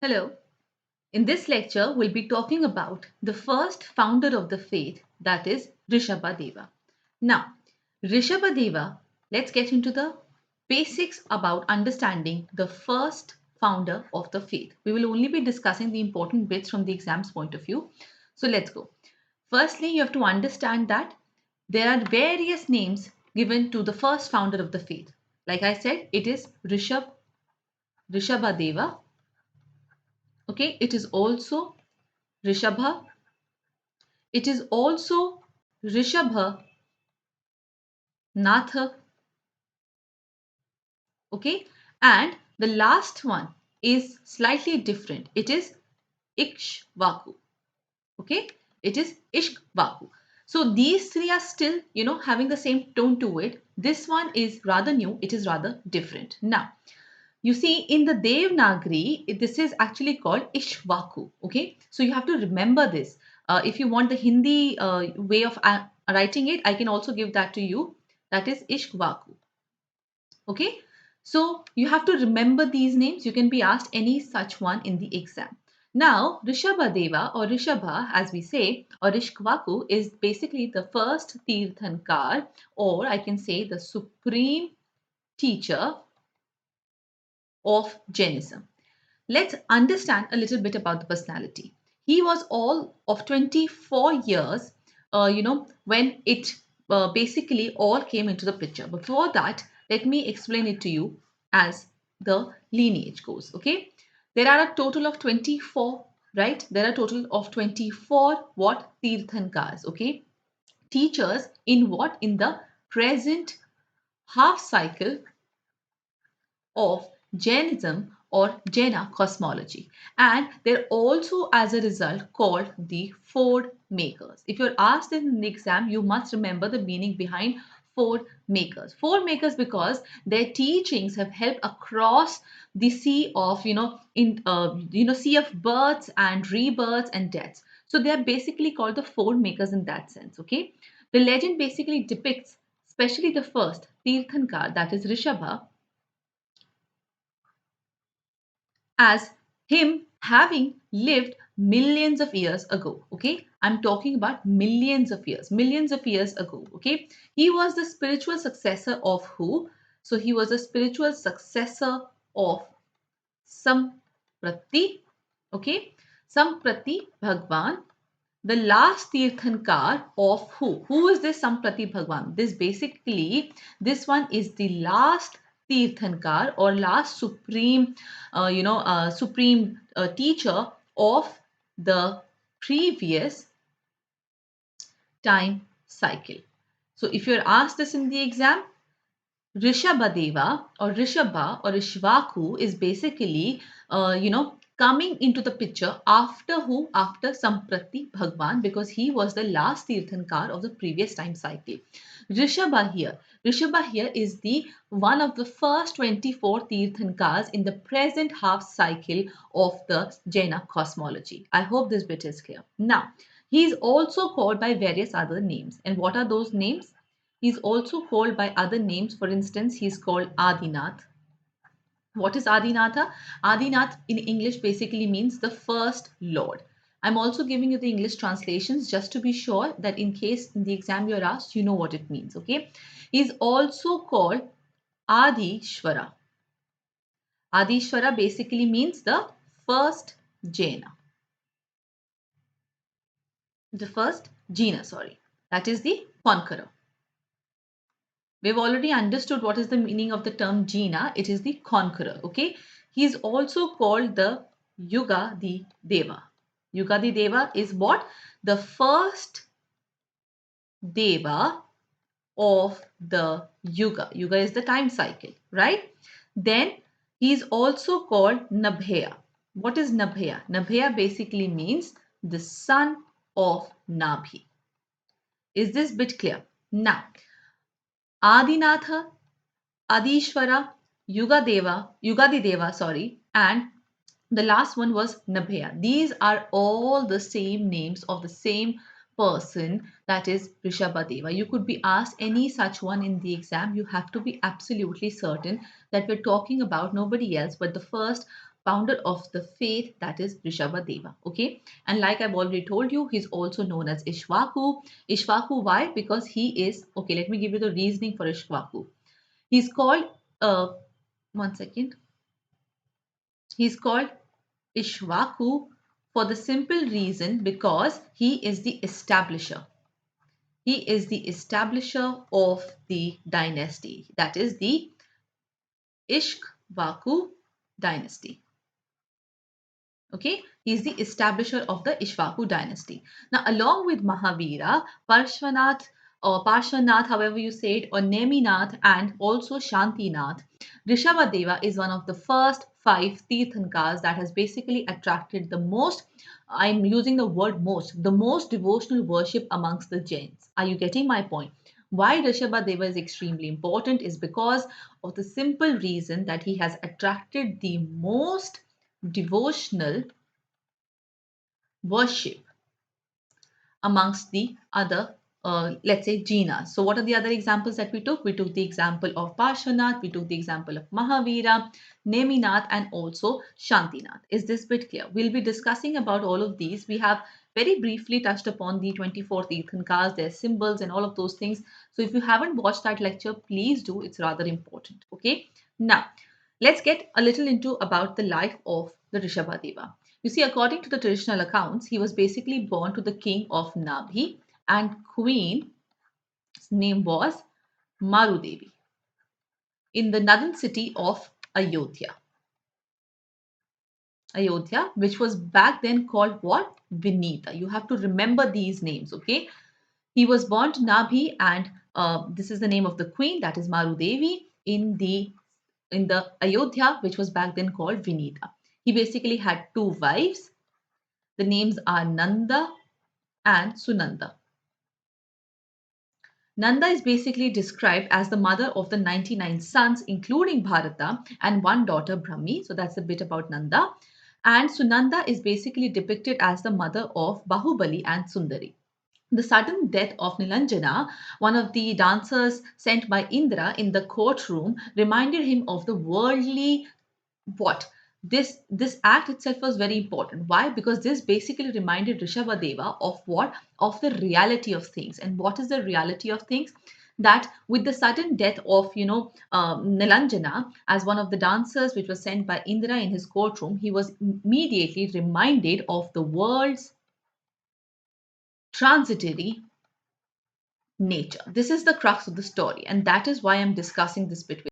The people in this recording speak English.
Hello. In this lecture, we'll be talking about the first founder of the faith, that is Rishabhdeva. Now, Rishabhdeva, let's get into the basics about understanding the first founder of the faith. We will only be discussing the important bits from the exam's point of view. So let's go. Firstly, you have to understand that there are various names given to the first founder of the faith. Like I said, it is Rishabhdeva. Okay, it is also Rishabha. It is also Rishabha Natha. Okay, and the last one is slightly different. It is Ikshwaku. Okay, it is Ishkvaku. So these three are still, having the same tone to it. This one is rather new. It is rather different. Now, you see, in the Devanagari, this is actually called Ishwaku. Okay, so you have to remember this. If you want the Hindi way of writing it, I can also give that to you. That is Ishwaku. Okay, so you have to remember these names. You can be asked any such one in the exam. Now, Rishabhdeva or Rishabha, as we say, or Ishkwaku is basically the first Tirthankar, or I can say the supreme teacher of Jainism. Let's understand a little bit about the personality. He was all of 24 years, when it basically all came into the picture. Before that, let me explain it to you as the lineage goes. Okay, there are a total of 24, right? There are a total of 24 what Tirthankars, okay? Teachers in what? In the present half cycle of Jainism or Jaina cosmology. And they're also, as a result, called the Ford makers. If you're asked in the exam, you must remember the meaning behind Ford makers. Ford makers because their teachings have helped across the sea of, sea of births and rebirths and deaths. So they are basically called the Ford makers in that sense. Okay, the legend basically depicts, especially the first Tirthankar, that is Rishabha, as him having lived millions of years ago. Okay, I'm talking about millions of years ago. Okay, he was the spiritual successor of who? So he was a spiritual successor of Samprati. Okay, Samprati Bhagavan, the last Tirthankar of who? Who is this Samprati Bhagavan? This one is the last Tirthankar or last supreme teacher of the previous time cycle. So if you're asked this in the exam, Rishabhdeva or Rishabha or Ishwaku is basically, coming into the picture after who? After Samprati Bhagwan, because he was the last Tirthankar of the previous time cycle. Rishabha here is the one of the first 24 Tirthankars in the present half cycle of the Jaina cosmology. I hope this bit is clear. Now, he is also called by various other names. And what are those names? He is also called by other names. For instance, he is called Adinath. What is Adinatha? Adinath in English basically means the first Lord. I'm also giving you the English translations just to be sure that in case in the exam you're asked, you know what it means. Okay. He is also called Adishwara. Adishwara basically means the first Jaina. The first Jaina, sorry. That is the conqueror. We've already understood what is the meaning of the term Jaina. It is the conqueror. Okay. He is also called the Yugadi Deva. Yugadi Deva is what? The first Deva of the Yuga. Yuga is the time cycle, right? Then he is also called Nabhaya. What is Nabhaya? Nabhaya basically means the son of Nabhi. Is this bit clear? Now, Adinatha, Adishwara, Yugadideva, sorry, and the last one was Nabhaya. These are all the same names of the same person, that is Rishabhdeva. You could be asked any such one in the exam. You have to be absolutely certain that we're talking about nobody else but the first founder of the faith, that is Rishabhdeva. Okay, and like I've already told you, he's also known as Ikshwaku. Ikshwaku, why? Because he is, okay, let me give you the reasoning for Ikshwaku. He's called, one second, he's called Ikshwaku for the simple reason because he is the establisher. He is the establisher of the dynasty, that is the Ikshwaku dynasty. Okay, he is the establisher of the Ikshwaku dynasty. Now, along with Mahavira, Parshvanath or Parshvanath, however you say it, or Neminath, and also Shantinath, Rishabhdeva is one of the first five Tirthankars that has basically attracted the most, I'm using the word most, the most devotional worship amongst the Jains. Are you getting my point? Why Rishabhdeva is extremely important is because of the simple reason that he has attracted the most devotional worship amongst the other, let's say, Jainas. So, what are the other examples that we took? We took the example of Parshvanath, we took the example of Mahavira, Neminath, and also Shantinath. Is this bit clear? We'll be discussing about all of these. We have very briefly touched upon the 24 Tirthankars, their symbols, and all of those things. So, if you haven't watched that lecture, please do. It's rather important. Okay. Now, let's get a little into about the life of the Rishabhdeva. You see, according to the traditional accounts, he was basically born to the king of Nabhi and queen's name was Marudevi in the northern city of Ayodhya. Ayodhya, which was back then called what? Vinita. You have to remember these names, okay? He was born to Nabhi, and this is the name of the queen, that is Marudevi, in the Ayodhya, which was back then called Vinita. He basically had two wives. The names are Nanda and Sunanda. Nanda is basically described as the mother of the 99 sons, including Bharata, and one daughter, Brahmi. So that's a bit about Nanda. And Sunanda is basically depicted as the mother of Bahubali and Sundari. The sudden death of Nilanjana, one of the dancers sent by Indra in the courtroom, reminded him of the worldly what this act itself was very important. Why? Because this basically reminded Rishabhdeva of what? Of the reality of things. And what is the reality of things? That with the sudden death of Nilanjana as one of the dancers which was sent by Indra in his courtroom, he was immediately reminded of the world's transitory nature. This is the crux of the story, and that is why I'm discussing this bit with